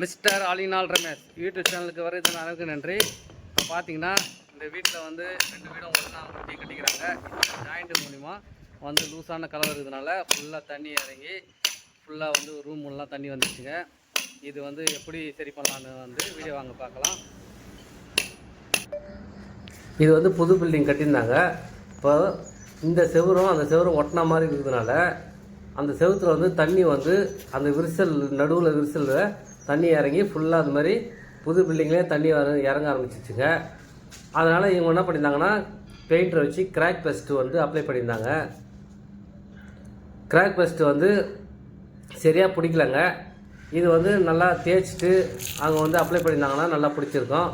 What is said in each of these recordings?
Mister ஆலினால் Ramesh YouTube சேனலுக்கு வரது அளவுக்கு நன்றி. இப்போ பார்த்தீங்கன்னா இந்த வீட்டில் வந்து 2 வீடும் ஒன்றா ஒட்டி கட்டிக்கிறாங்க. இந்த ஜாயிண்ட் மூலிமா வந்து லூஸான கலர் இருக்கிறதுனால ஃபுல்லாக தண்ணி இறங்கி ஃபுல்லாக வந்து ரூம்லாம் தண்ணி வந்துச்சுங்க. இது வந்து எப்படி சரி பண்ணலான்னு வந்து வீடியோ வாங்க பார்க்கலாம். இது வந்து புது பில்டிங் கட்டியிருந்தாங்க. இப்போ இந்த செவரும் அந்த செவரும் ஒட்டின மாதிரி இருக்கிறதுனால அந்த செவத்தில் வந்து தண்ணி வந்து அந்த விரிசல் நடுவில் விரிசலில் தண்ணி இறங்கி ஃபுல்லாக அது மாதிரி புது பில்டிங்லேயே தண்ணி இறங்க ஆரம்பிச்சிச்சுங்க. அதனால் இவங்க என்ன பண்ணியிருந்தாங்கன்னா பெயிண்டரை வச்சு கிராக் பெஸ்ட்டு வந்து அப்ளை பண்ணியிருந்தாங்க. கிராக் பெஸ்ட்டு வந்து சரியாக பிடிக்கலங்க. இது வந்து நல்லா தேய்ச்சிட்டு அவங்க வந்து அப்ளை பண்ணியிருந்தாங்கன்னா நல்லா பிடிச்சிருக்கும்.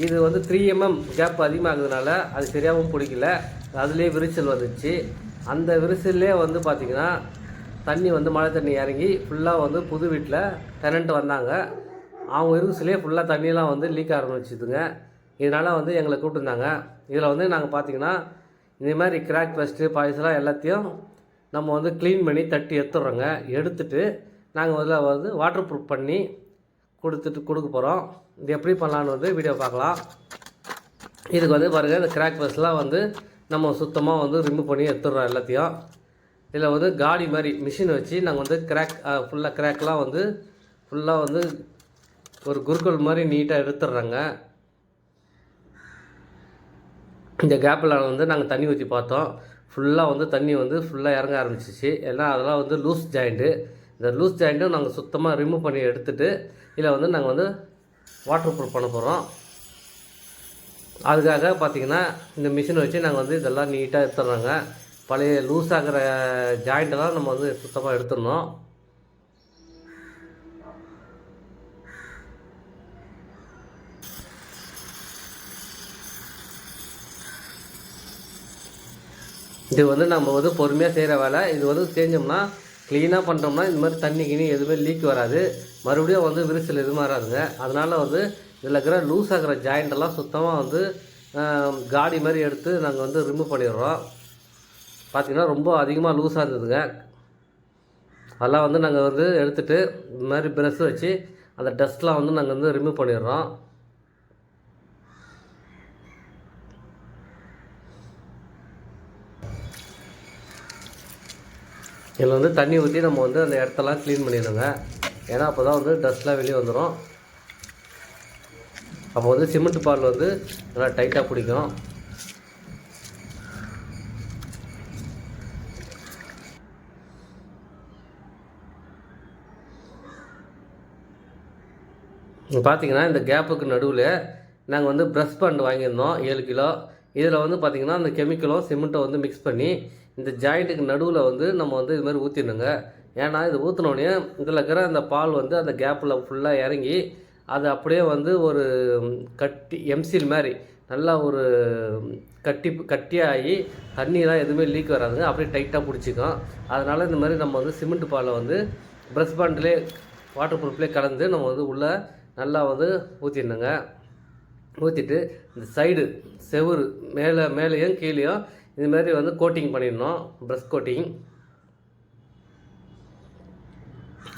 இது வந்து 3 mm கேப் அதிகமாகிறதுனால அது சரியாகவும் பிடிக்கல. அதுலேயே விரிசல் வந்துச்சு. அந்த விரிசல்லே வந்து பார்த்திங்கன்னா தண்ணி வந்து மழை தண்ணி இறங்கி ஃபுல்லாக வந்து புது வீட்டில் டெனண்ட் வந்தாங்க. அவங்க விரிசலே ஃபுல்லாக தண்ணியெலாம் வந்து லீக் ஆரம்பிச்சுதுங்க. இதனால் வந்து எங்களை கூப்பிட்டுருந்தாங்க. இதில் வந்து நாங்கள் பார்த்திங்கன்னா இந்த மாதிரி கிராக் பெஸ்ட்டு பாய்ஸ்லாம் எல்லாத்தையும் நம்ம வந்து க்ளீன் பண்ணி தட்டி எடுத்துடுறோங்க. எடுத்துட்டு நாங்கள் முதல்ல வந்து வாட்டர் ப்ரூஃப் பண்ணி கொடுக்க போகிறோம். இது எப்படி பண்ணலான்னு வந்து வீடியோ பார்க்கலாம். இதுக்கு வந்து பாருங்கள், இந்த கிராக் பெஸ்ட்லாம் வந்து நம்ம சுத்தமாக வந்து ரிமூவ் பண்ணி எடுத்துடுறோம் எல்லாத்தையும். இதில் வந்து காடி மாதிரி மிஷின் வச்சு நாங்கள் வந்து ஃபுல்லாக கிராக்லாம் வந்து ஃபுல்லாக வந்து ஒரு குறுக்கல் மாதிரி நீட்டாக எடுத்துடுறாங்க. இந்த கேப்பில் வந்து நாங்கள் தண்ணி ஊற்றி பார்த்தோம். ஃபுல்லாக வந்து தண்ணி வந்து ஃபுல்லாக இறங்க ஆரம்பிச்சிச்சு. ஏன்னா அதெல்லாம் வந்து லூஸ் ஜாயிண்ட்டு. இந்த லூஸ் ஜாயிண்ட்டும் நாங்கள் சுத்தமாக ரிமூவ் பண்ணி எடுத்துகிட்டு இதில் வந்து நாங்கள் வந்து வாட்டர் ப்ரூஃப் பண்ண போகிறோம். அதுக்காக பார்த்திங்கன்னா இந்த மிஷினை வச்சு நாங்கள் வந்து இதெல்லாம் நீட்டாக எடுத்துடுறோங்க. பழைய லூஸ் ஆகிற ஜாயிண்ட்டெல்லாம் நம்ம வந்து சுத்தமாக எடுத்துடணும். இது வந்து நம்ம வந்து பொறுமையாக செய்கிற வேலை. இது வந்து செஞ்சோம்னா க்ளீனாக பண்ணுறோம்னா இந்த மாதிரி தண்ணி கிணி எதுவுமே லீக் வராது. மறுபடியும் வந்து விரிசல் எதுவும் வராதுங்க. அதனால் வந்து இதில் இருக்கிற லூஸ் ஆகிற ஜாயிண்டெல்லாம் சுத்தமாக வந்து காடி மாதிரி எடுத்து நாங்கள் வந்து ரிமூவ் பண்ணிடுறோம். பார்த்திங்கன்னா ரொம்ப அதிகமாக லூஸாக இருந்ததுங்க. அதெல்லாம் வந்து நாங்கள் வந்து எடுத்துகிட்டு இந்த மாதிரி ப்ரெஷ் வச்சு அந்த டஸ்ட்லாம் வந்து நாங்கள் வந்து ரிமூவ் பண்ணிடுறோம். இதில் வந்து தண்ணி ஊற்றி நம்ம வந்து அந்த இடத்தெல்லாம் க்ளீன் பண்ணிடுங்க. ஏன்னா அப்போ தான் வந்து டஸ்ட்லாம் வெளியே வந்துடும். அப்போ வந்து சிமெண்ட் பால் வந்து நல்லா டைட்டாக பிடிக்கும். பார்த்திங்கன்னா இந்த கேப்புக்கு நடுவில் நாங்கள் வந்து ப்ரஷ் பண்ட் வாங்கியிருந்தோம் 7 கிலோ. இதில் வந்து பார்த்திங்கன்னா அந்த கெமிக்கலும் சிமெண்ட்டை வந்து மிக்ஸ் பண்ணி இந்த ஜாயிண்ட்டுக்கு நடுவில் வந்து நம்ம வந்து இது மாதிரி ஊற்றிடணுங்க. ஏன்னா இது ஊற்றினோடனே இதில் இருக்கிற அந்த பால் வந்து அந்த கேப்பில் ஃபுல்லாக இறங்கி அது அப்படியே வந்து ஒரு எம்சில் மாதிரி நல்லா ஒரு கட்டியாகி தண்ணியெலாம் எதுவுமே லீக் வராதுங்க. அப்படியே டைட்டாக பிடிச்சிக்கும். அதனால் இந்த மாதிரி நம்ம வந்து சிமெண்ட் பாலை வந்து ப்ரஷ் பண்ட்லேயே வாட்டர் ப்ரூஃப்லேயே கலந்து நம்ம வந்து உள்ளே நல்லா வந்து ஊற்றிடணுங்க. ஊற்றிட்டு இந்த சைடு செவுரு மேலேயும் கீழேயும் இதுமாரி வந்து கோட்டிங் பண்ணிடணும். ப்ரஷ் கோட்டிங்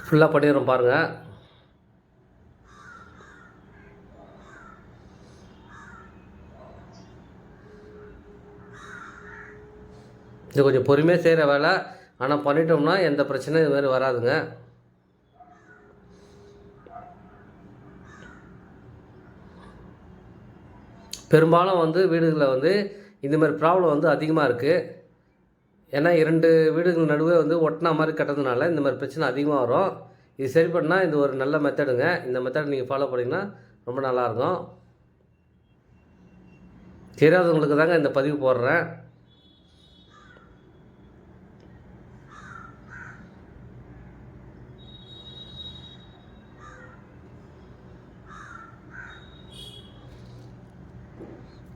ஃபுல்லாக பண்ணிடுறோம் பாருங்கள். இது கொஞ்சம் பொறுமையாக செய்கிற வேலை. ஆனால் பண்ணிட்டோம்னா எந்த பிரச்சனையும் இது மாதிரி வராதுங்க. பெரும்பாலும் வந்து வீடுகளில் வந்து இந்த மாதிரி ப்ராப்ளம் வந்து அதிகமாக இருக்குது. ஏன்னா 2 வீடுகள் நடுவே வந்து ஒட்டினா மாதிரி கட்டுறதுனால இந்த மாதிரி பிரச்சனை அதிகமாக வரும். இது சரி பண்ணால் இது ஒரு நல்ல மெத்தடுங்க. இந்த மெத்தட் நீங்கள் ஃபாலோ பண்ணிங்கன்னா ரொம்ப நல்லாயிருக்கும். தெரியாதவங்களுக்கு தாங்க இந்த பதிவு போடுறேன்.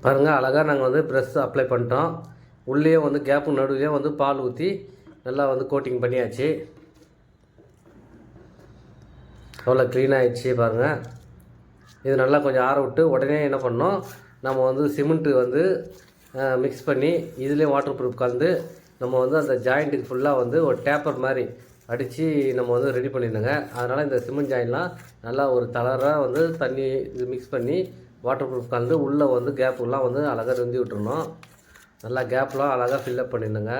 பாருங்கள், அழகாக நாங்கள் வந்து ப்ரெஷ் அப்ளை பண்ணிட்டோம். உள்ளே வந்து கேப்பு நடுவிலே வந்து பால் ஊற்றி நல்லா வந்து கோட்டிங் பண்ணியாச்சு. அவ்வளோ க்ளீன் ஆகிடுச்சு பாருங்கள். இது நல்லா கொஞ்சம் ஆற விட்டு உடனே என்ன பண்ணோம், நம்ம வந்து சிமெண்ட்டு வந்து மிக்ஸ் பண்ணி இதுலேயும் வாட்டர் ப்ரூஃப் கலந்து நம்ம வந்து அந்த ஜாயிண்ட்டுக்கு ஃபுல்லாக வந்து ஒரு டேப்பர் மாதிரி அடித்து நம்ம வந்து ரெடி பண்ணிடணுங்க. அதனால் இந்த சிமெண்ட் ஜாயின்லாம் நல்லா ஒரு தளராக வந்து தண்ணி இது மிக்ஸ் பண்ணி வாட்டர் ப்ரூஃப் கலந்து உள்ளே வந்து கேப்புலாம் வந்து அழகாக ரெந்தி விட்டுறணும். நல்லா கேப்லாம் அழகாக ஃபில்லப் பண்ணிடணுங்க.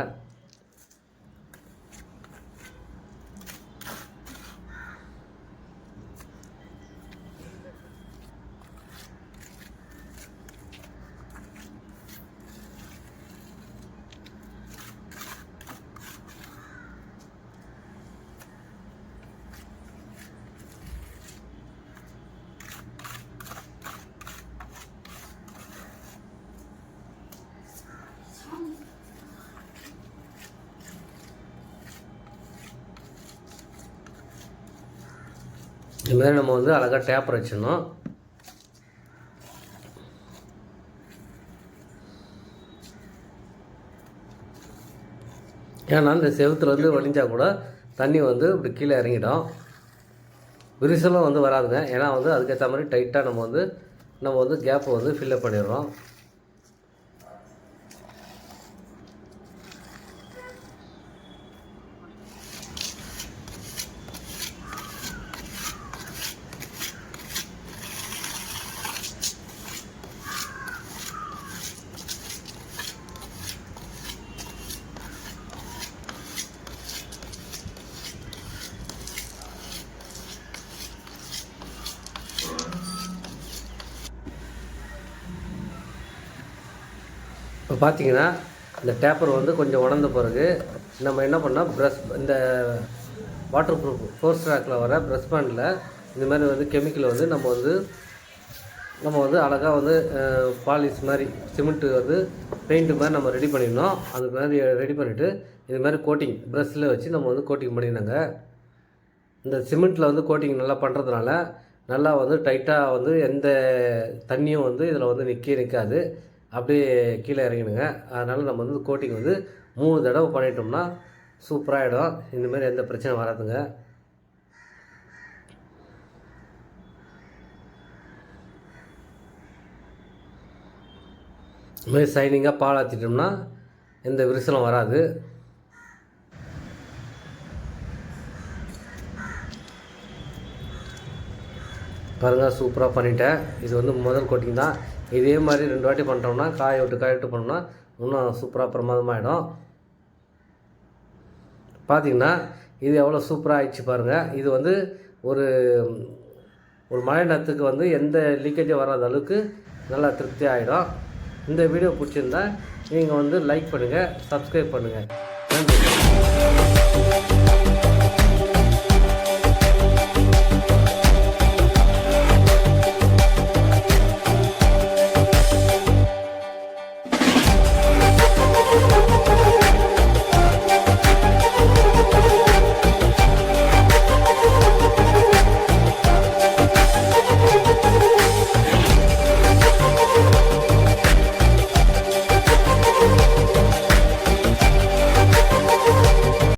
இதுமாதிரி நம்ம வந்து அழகாக டேப்பர் வச்சிடணும். ஏன்னா இந்த செவுத்துல வந்து வடிஞ்சால் கூட தண்ணி வந்து இப்படி கீழே இறங்கிடும். விரிசலும் வந்து வராதுங்க. ஏன்னா வந்து அதுக்கேற்ற மாதிரி டைட்டாக நம்ம வந்து கேப்பை வந்து ஃபில்லப் பண்ணிடுறோம். இப்போ பார்த்தீங்கன்னா இந்த டேப்பர் வந்து கொஞ்சம் உணர்ந்த பிறகு நம்ம என்ன பண்ணால் இந்த வாட்டர் ப்ரூஃப் ஃபோர்ஸ் ட்ராக்கில் வர ப்ரஷ் பேண்டில் இந்த மாதிரி வந்து கெமிக்கல் வந்து நம்ம வந்து அழகாக வந்து பாலிஷ் மாதிரி சிமெண்ட்டு வந்து பெயிண்ட்டு மாதிரி நம்ம ரெடி பண்ணிடணும். அது மாதிரி ரெடி பண்ணிவிட்டு இது மாதிரி கோட்டிங் ப்ரஷ்ஷில் வச்சு நம்ம வந்து கோட்டிங் பண்ணிடணுங்க. இந்த சிமெண்ட்டில் வந்து கோட்டிங் நல்லா பண்ணுறதுனால நல்லா வந்து டைட்டாக வந்து எந்த தண்ணியும் வந்து இதில் வந்து நிற்காது, அப்படியே கீழே இறங்கிடுங்க. அதனால் நம்ம வந்து கோட்டிங் வந்து 3 தடவை பண்ணிட்டோம்னா சூப்பராகிடும். இந்தமாரி எந்த பிரச்சனை வராதுங்க. இதுமாதிரி சைனிங்காக பால் ஆற்றிட்டோம்னா எந்த விரிசலும் வராது. பாருங்கள், சூப்பராக பண்ணிட்டேன். இது வந்து முதல் கோட்டிங் தான். இதே மாதிரி 2 வாட்டி பண்ணுறோம்னா காய விட்டு பண்ணோம்னா இன்னும் சூப்பராக பிரமாதமாகிடும். பார்த்திங்கன்னா இது எவ்வளோ சூப்பராக ஆயிடுச்சு பாருங்கள். இது வந்து ஒரு மழை நேரத்துக்கு வந்து எந்த லீக்கேஜும் வராத அளவுக்கு நல்லா திருப்தி ஆகிடும். இந்த வீடியோ பிடிச்சிருந்தா நீங்கள் வந்து லைக் பண்ணுங்கள், சப்ஸ்கிரைப் பண்ணுங்கள். நன்றி.